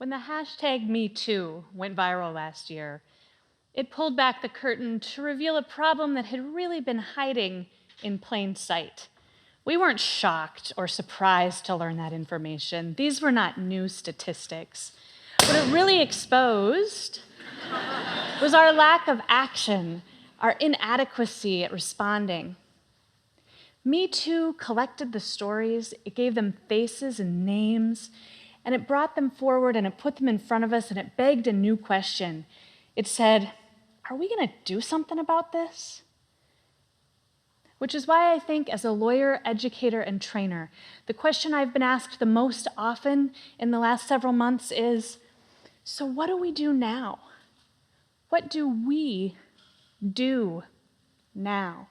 When the hashtag #MeToo went viral last year, it pulled back the curtain to reveal a problem that had really been hiding in plain sight. We weren't shocked or surprised to learn that information. These were not new statistics. What it really exposed was our lack of action, our inadequacy at responding. Me Too collected the stories, it gave them faces and names, and it brought them forward and it put them in front of us and it begged a new question. It said, are we gonna do something about this? Which is why I think as a lawyer, educator, and trainer, the question I've been asked the most often in the last several months is, so what do we do now? What do we do now?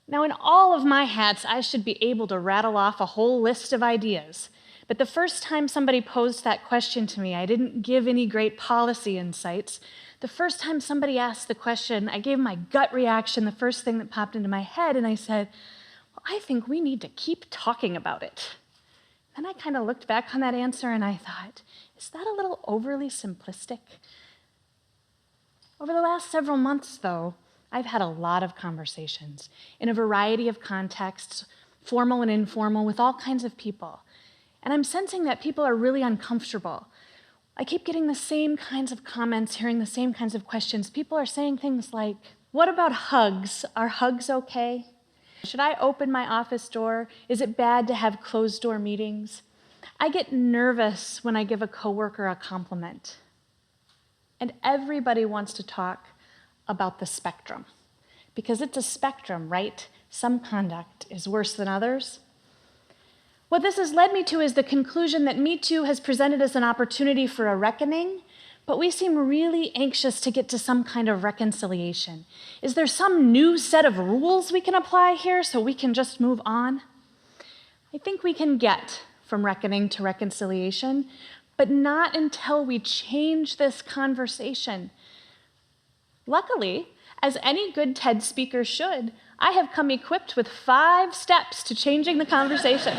Now, in all of my hats, I should be able to rattle off a whole list of ideas. But the first time somebody posed that question to me, I didn't give any great policy insights. The first time somebody asked the question, I gave my gut reaction, the first thing that popped into my head, and I said, well, I think we need to keep talking about it. Then I kind of looked back on that answer and I thought, is that a little overly simplistic? Over the last several months, though, I've had a lot of conversations in a variety of contexts, formal and informal, with all kinds of people. And I'm sensing that people are really uncomfortable. I keep getting the same kinds of comments, hearing the same kinds of questions. People are saying things like, what about hugs? Are hugs okay? Should I open my office door? Is it bad to have closed-door meetings? I get nervous when I give a coworker a compliment. And everybody wants to talk about the spectrum, because it's a spectrum, right? Some conduct is worse than others. What this has led me to is the conclusion that Me Too has presented us an opportunity for a reckoning, but we seem really anxious to get to some kind of reconciliation. Is there some new set of rules we can apply here so we can just move on? I think we can get from reckoning to reconciliation, but not until we change this conversation. Luckily, as any good TED speaker should, I have come equipped with 5 steps to changing the conversation.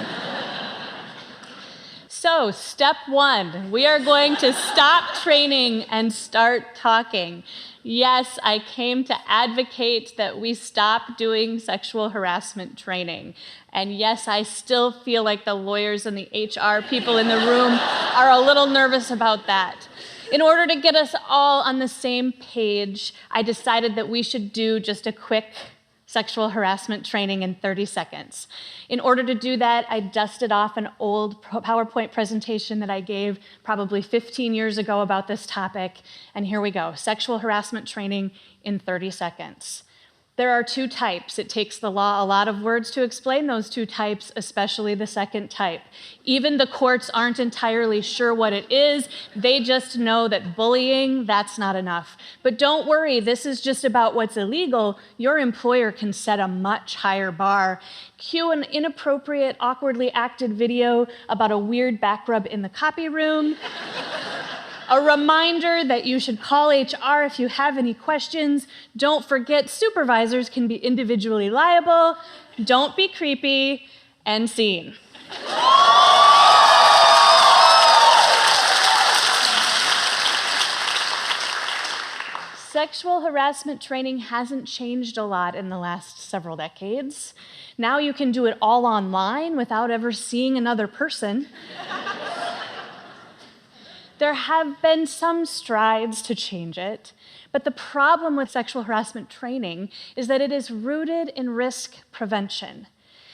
So, step 1, we are going to stop training and start talking. Yes, I came to advocate that we stop doing sexual harassment training. And yes, I still feel like the lawyers and the HR people in the room are a little nervous about that. In order to get us all on the same page, I decided that we should do just a quick sexual harassment training in 30 seconds. In order to do that, I dusted off an old PowerPoint presentation that I gave probably 15 years ago about this topic, and here we go, sexual harassment training in 30 seconds. There are 2 types. It takes the law a lot of words to explain those 2 types, especially the second type. Even the courts aren't entirely sure what it is. They just know that bullying, that's not enough. But don't worry, this is just about what's illegal. Your employer can set a much higher bar. Cue an inappropriate, awkwardly acted video about a weird back rub in the copy room. A reminder that you should call HR if you have any questions. Don't forget, supervisors can be individually liable. Don't be creepy, and scene. Sexual harassment training hasn't changed a lot in the last several decades. Now you can do it all online without ever seeing another person. There have been some strides to change it, but the problem with sexual harassment training is that it is rooted in risk prevention.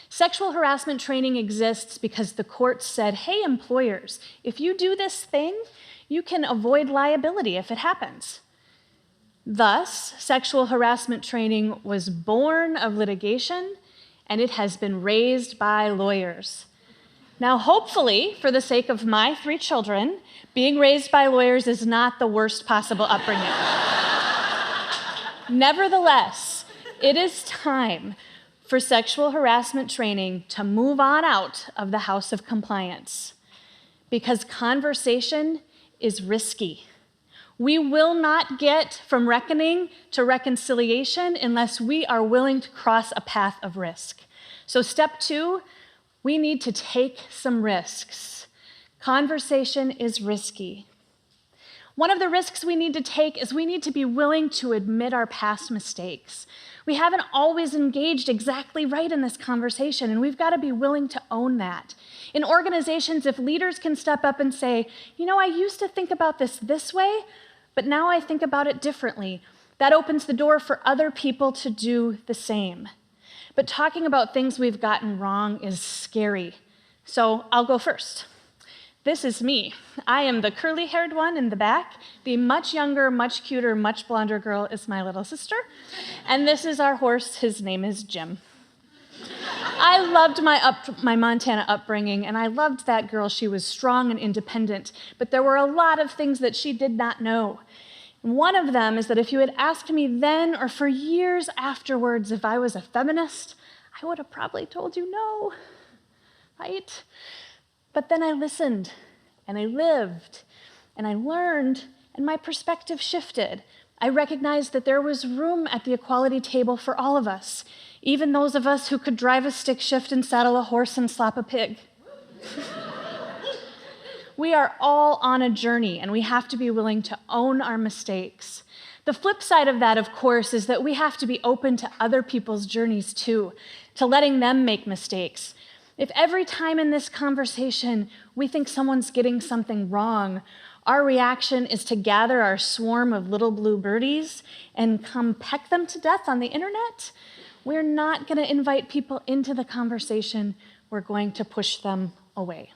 Sexual harassment training exists because the courts said, hey, employers, if you do this thing, you can avoid liability if it happens. Thus, sexual harassment training was born of litigation, and it has been raised by lawyers. Now, hopefully, for the sake of my 3 children, being raised by lawyers is not the worst possible upbringing. Nevertheless, it is time for sexual harassment training to move on out of the house of compliance, because conversation is risky. We will not get from reckoning to reconciliation unless we are willing to cross a path of risk. So step 2, we need to take some risks. Conversation is risky. One of the risks we need to take is we need to be willing to admit our past mistakes. We haven't always engaged exactly right in this conversation, and we've got to be willing to own that. In organizations, if leaders can step up and say, I used to think about this way, but now I think about it differently, that opens the door for other people to do the same. But talking about things we've gotten wrong is scary. So I'll go first. This is me. I am the curly-haired one in the back. The much younger, much cuter, much blonder girl is my little sister. And this is our horse. His name is Jim. I loved my Montana upbringing, and I loved that girl. She was strong and independent, but there were a lot of things that she did not know. And one of them is that if you had asked me then or for years afterwards if I was a feminist, I would have probably told you no, right? But then I listened, and I lived, and I learned, and my perspective shifted. I recognized that there was room at the equality table for all of us, even those of us who could drive a stick shift and saddle a horse and slap a pig. We are all on a journey, and we have to be willing to own our mistakes. The flip side of that, of course, is that we have to be open to other people's journeys too, to letting them make mistakes. If every time in this conversation we think someone's getting something wrong, our reaction is to gather our swarm of little blue birdies and come peck them to death on the internet, we're not going to invite people into the conversation. We're going to push them away.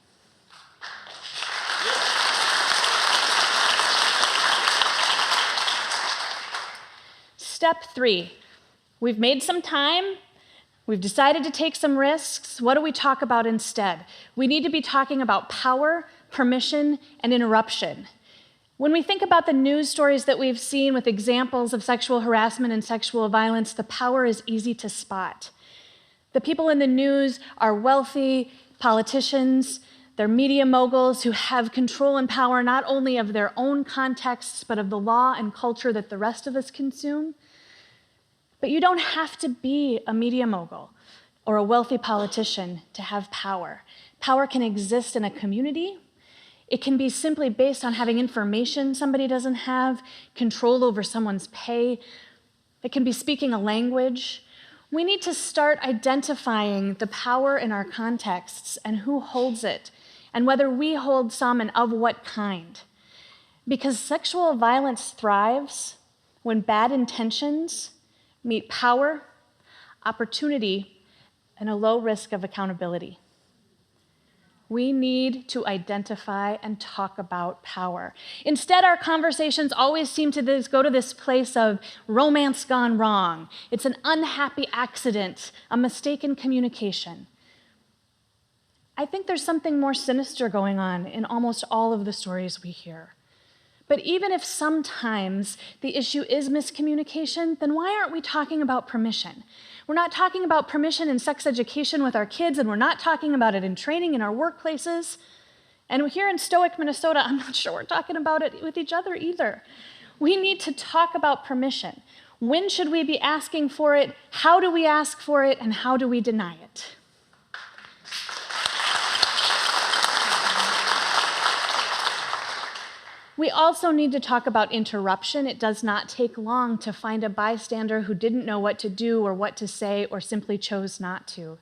Step 3, we've made some time. We've decided to take some risks. What do we talk about instead? We need to be talking about power, permission, and interruption. When we think about the news stories that we've seen with examples of sexual harassment and sexual violence, the power is easy to spot. The people in the news are wealthy politicians, they're media moguls who have control and power not only of their own contexts, but of the law and culture that the rest of us consume. But you don't have to be a media mogul or a wealthy politician to have power. Power can exist in a community. It can be simply based on having information somebody doesn't have, control over someone's pay. It can be speaking a language. We need to start identifying the power in our contexts and who holds it, and whether we hold some and of what kind. Because sexual violence thrives when bad intentions meet power, opportunity, and a low risk of accountability. We need to identify and talk about power. Instead, our conversations always seem to go to this place of romance gone wrong. It's an unhappy accident, a mistaken communication. I think there's something more sinister going on in almost all of the stories we hear. But even if sometimes the issue is miscommunication, then why aren't we talking about permission? We're not talking about permission in sex education with our kids, and we're not talking about it in training in our workplaces. And here in Stoic, Minnesota, I'm not sure we're talking about it with each other either. We need to talk about permission. When should we be asking for it? How do we ask for it? And how do we deny it? We also need to talk about interruption. It does not take long to find a bystander who didn't know what to do or what to say or simply chose not to.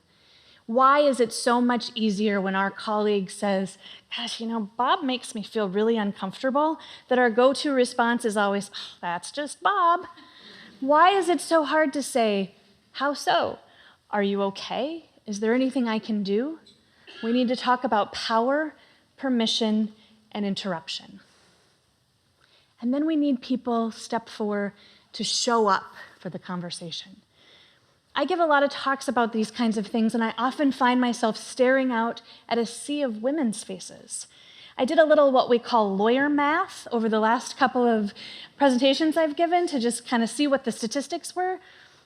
Why is it so much easier when our colleague says, gosh, Bob makes me feel really uncomfortable, that our go-to response is always, oh, that's just Bob. Why is it so hard to say, how so? Are you okay? Is there anything I can do? We need to talk about power, permission, and interruption. And then we need people, step 4, to show up for the conversation. I give a lot of talks about these kinds of things, and I often find myself staring out at a sea of women's faces. I did a little what we call lawyer math over the last couple of presentations I've given to just kind of see what the statistics were,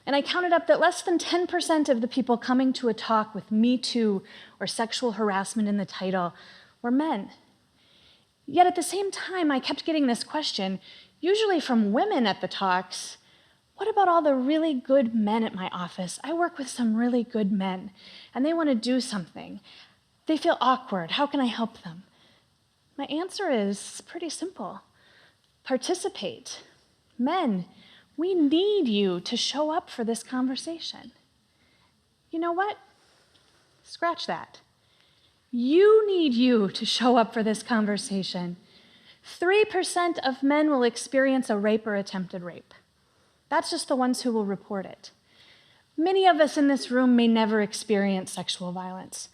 and I counted up that less than 10% of the people coming to a talk with Me Too or sexual harassment in the title were men. Yet at the same time, I kept getting this question, usually from women at the talks, what about all the really good men at my office? I work with some really good men, and they want to do something. They feel awkward. How can I help them? My answer is pretty simple. Participate. Men, we need you to show up for this conversation. You know what? Scratch that. You need you to show up for this conversation. 3% of men will experience a rape or attempted rape. That's just the ones who will report it. Many of us in this room may never experience sexual violence.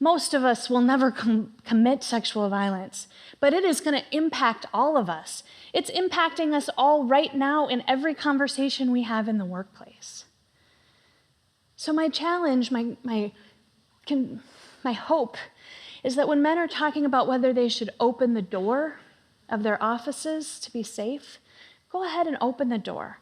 Most of us will never commit sexual violence, but it is going to impact all of us. It's impacting us all right now in every conversation we have in the workplace. So my challenge, my hope is that when men are talking about whether they should open the door of their offices to be safe, go ahead and open the door.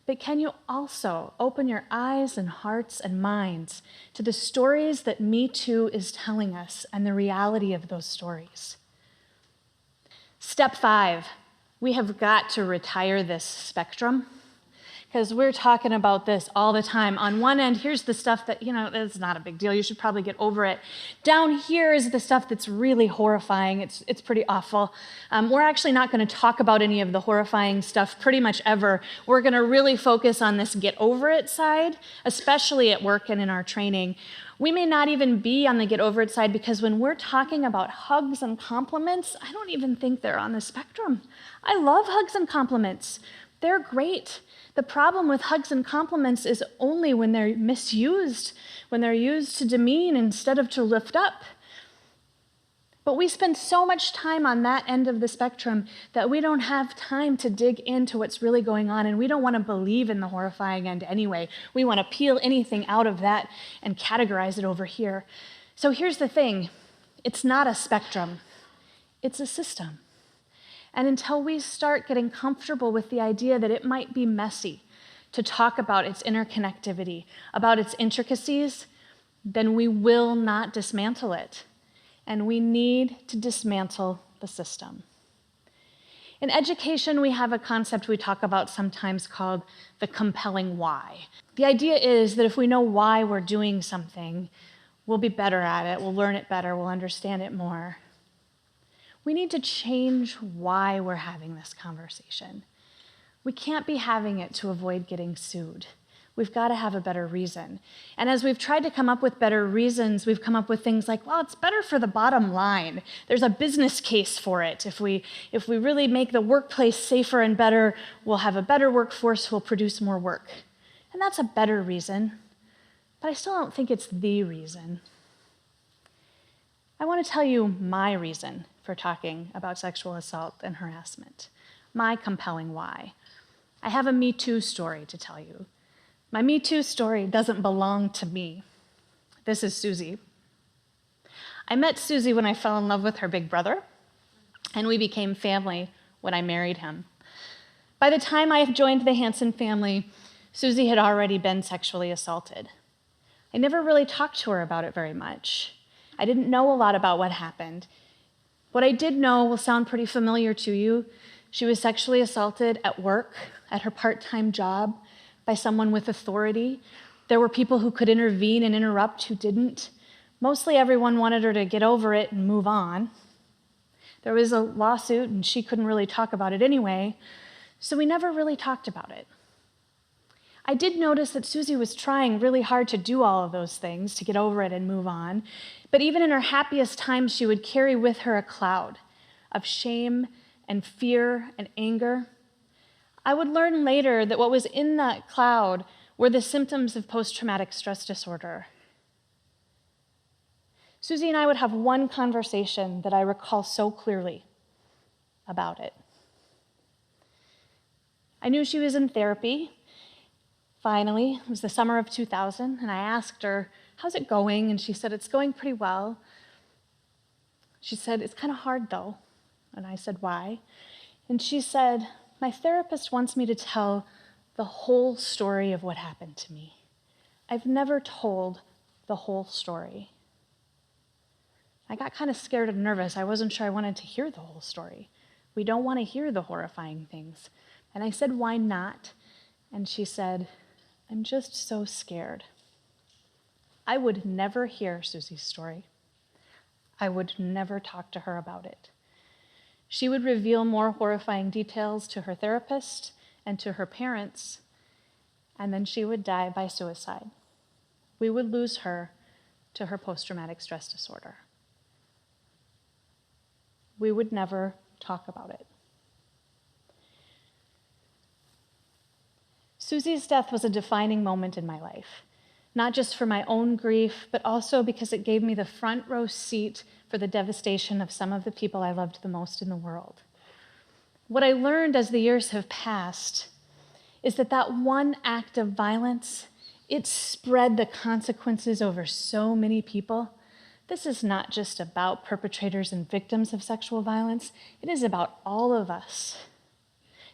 But can you also open your eyes and hearts and minds to the stories that Me Too is telling us and the reality of those stories? Step 5, we have got to retire this spectrum, because we're talking about this all the time. On one end, here's the stuff that, it's not a big deal. You should probably get over it. Down here is the stuff that's really horrifying. It's pretty awful. We're actually not going to talk about any of the horrifying stuff pretty much ever. We're going to really focus on this get over it side, especially at work and in our training. We may not even be on the get over it side, because when we're talking about hugs and compliments, I don't even think they're on the spectrum. I love hugs and compliments. They're great. The problem with hugs and compliments is only when they're misused, when they're used to demean instead of to lift up. But we spend so much time on that end of the spectrum that we don't have time to dig into what's really going on, and we don't want to believe in the horrifying end anyway. We want to peel anything out of that and categorize it over here. So here's the thing. It's not a spectrum. It's a system. And until we start getting comfortable with the idea that it might be messy to talk about its interconnectivity, about its intricacies, then we will not dismantle it. And we need to dismantle the system. In education, we have a concept we talk about sometimes called the compelling why. The idea is that if we know why we're doing something, we'll be better at it, we'll learn it better, we'll understand it more. We need to change why we're having this conversation. We can't be having it to avoid getting sued. We've got to have a better reason. And as we've tried to come up with better reasons, we've come up with things like, well, it's better for the bottom line. There's a business case for it. If we really make the workplace safer and better, we'll have a better workforce, we'll produce more work. And that's a better reason, but I still don't think it's the reason. I want to tell you my reason for talking about sexual assault and harassment, my compelling why. I have a Me Too story to tell you. My Me Too story doesn't belong to me. This is Susie. I met Susie when I fell in love with her big brother, and we became family when I married him. By the time I joined the Hanson family, Susie had already been sexually assaulted. I never really talked to her about it very much. I didn't know a lot about what happened. What I did know will sound pretty familiar to you. She was sexually assaulted at work, at her part-time job, by someone with authority. There were people who could intervene and interrupt who didn't. Mostly everyone wanted her to get over it and move on. There was a lawsuit, and she couldn't really talk about it anyway, so we never really talked about it. I did notice that Susie was trying really hard to do all of those things, to get over it and move on, but even in her happiest times, she would carry with her a cloud of shame and fear and anger. I would learn later that what was in that cloud were the symptoms of post-traumatic stress disorder. Susie and I would have one conversation that I recall so clearly about it. I knew she was in therapy. Finally, it was the summer of 2000, and I asked her, how's it going? And she said, it's going pretty well. She said, it's kind of hard though. And I said, why? And she said, my therapist wants me to tell the whole story of what happened to me. I've never told the whole story. I got kind of scared and nervous. I wasn't sure I wanted to hear the whole story. We don't want to hear the horrifying things. And I said, why not? And she said, I'm just so scared. I would never hear Susie's story. I would never talk to her about it. She would reveal more horrifying details to her therapist and to her parents, and then she would die by suicide. We would lose her to her post-traumatic stress disorder. We would never talk about it. Susie's death was a defining moment in my life, not just for my own grief, but also because it gave me the front row seat for the devastation of some of the people I loved the most in the world. What I learned as the years have passed is that that one act of violence, it spread the consequences over so many people. This is not just about perpetrators and victims of sexual violence. It is about all of us.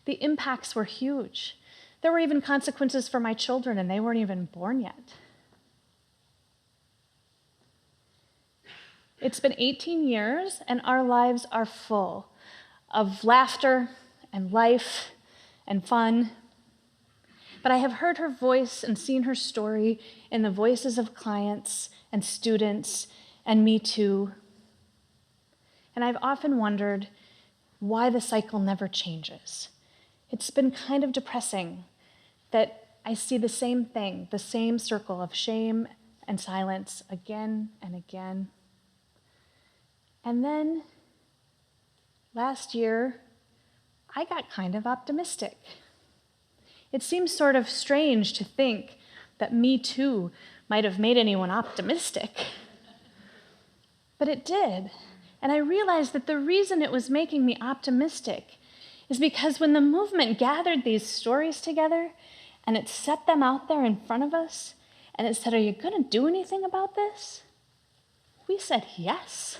The impacts were huge. There were even consequences for my children, and they weren't even born yet. It's been 18 years, and our lives are full of laughter and life and fun. But I have heard her voice and seen her story in the voices of clients and students and me too. And I've often wondered why the cycle never changes. It's been kind of depressing that I see the same thing, the same circle of shame and silence again and again. And then last year, I got kind of optimistic. It seems sort of strange to think that Me Too might have made anyone optimistic. But it did. And I realized that the reason it was making me optimistic is because when the movement gathered these stories together and it set them out there in front of us and it said, "Are you going to do anything about this?" We said yes.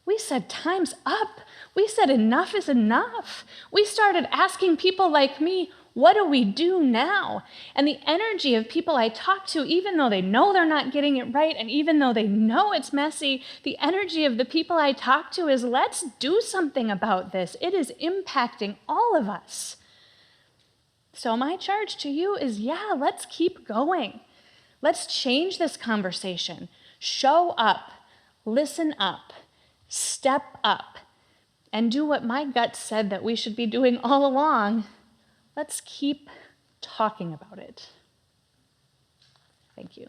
We said, "Time's up." We said, "Enough is enough." We started asking people like me, what do we do now? And the energy of people I talk to, even though they know they're not getting it right, and even though they know it's messy, the energy of the people I talk to is, let's do something about this. It is impacting all of us. So my charge to you is, let's keep going. Let's change this conversation. Show up, listen up, step up, and do what my gut said that we should be doing all along. Let's keep talking about it. Thank you.